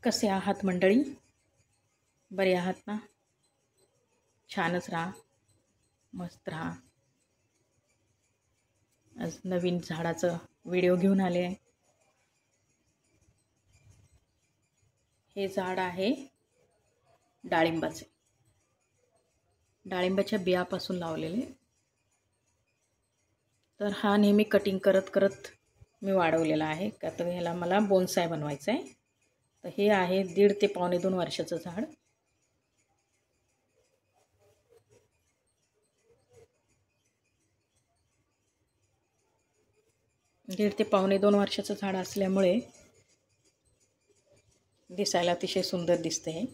कसे आहात मंडळी? बरे आहात ना? छानच राहा, मस्त राहा. आज नवीन झाडाचं व्हिडिओ घेऊन आले आहे. हे झाड आहे डाळिंबाचे. डाळिंबाच्या बियापासून लावलेले. तर हा नेहमी कटिंग करत करत मी वाढवलेला आहे का तर ह्याला मला बोनसाय बनवायचं आहे. तर हे आहे 1.5 ते 2.25 वर्षाचं झाड. दीड ते 2.25 वर्षाचं झाड असल्यामुळे दिसायला अतिशय सुंदर दिसते हे.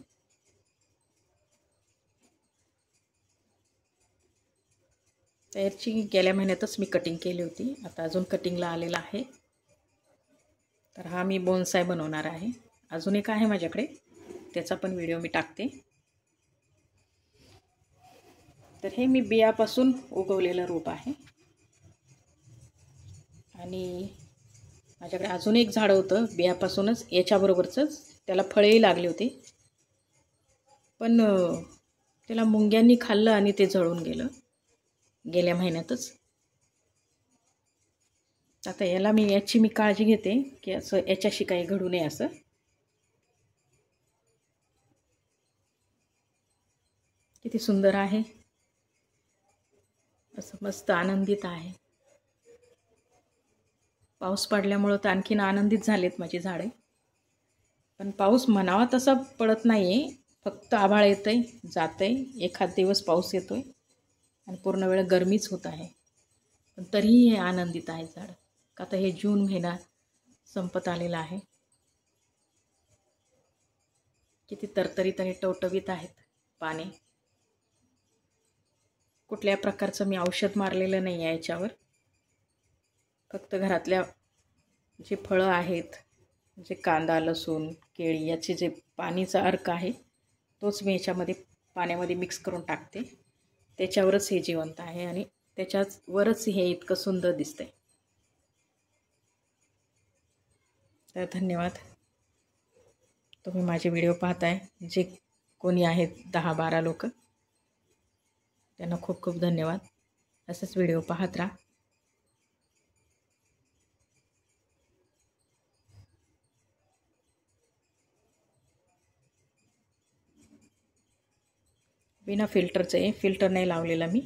त्याची गेल्या महिन्यातच मी कटिंग केली होती. आता अजून कटिंगला आलेला आहे. तर हा मी बोनसाय बनवणार आहे. अजून एक आहे माझ्याकडे, त्याचा पण व्हिडिओ मी टाकते. तर हे मी बियापासून उगवलेलं रोप आहे. आणि माझ्याकडे अजून एक झाड होतं बियापासूनच, याच्याबरोबरचंच. त्याला फळेही लागले होते, पण त्याला मुंग्यांनी खाल्लं आणि ते जळून गेलं गेल्या महिन्यातच. आता याची मी काळजी घेते की असं याच्याशी काही घडू नये असं. किती सुंदर आहे, असं मस्त आनंदित आहे. पाऊस पडल्यामुळं तर आणखीन आनंदित झालेत माझी झाडे. पण पाऊस म्हणावा तसा पडत नाही आहे. फक्त आभाळ येतंय जातंय, एखाद दिवस पाऊस येतोय आणि पूर्ण वेळ गरमीच होत आहे. पण तरीही हे आनंदित आहे झाड. का आता हे जून महिना संपत आलेला आहे. किती तरतरीत आणि टवटवीत आहेत पाने. कुठल्या प्रकारचं मी औषध मारलेलं नाही आहे याच्यावर. फक्त घरातल्या जे फळं आहेत, जे कांदा, लसूण, केळी याचे जे पाणीचा अर्क आहे तोच मी याच्यामध्ये पाण्यामध्ये मिक्स करून टाकते. त्याच्यावरच हे जिवंत आहे आणि त्याच्यावरच हे इतकं सुंदर दिसतंय. तर धन्यवाद. तुम्ही माझे व्हिडिओ पाहताय, जे कोणी आहेत 10-12 लोक, त्यांना खूप खूप धन्यवाद. असेच व्हिडिओ पाहत राहा. बिना फिल्टरचं आहे, फिल्टर नाही लावलेला मी.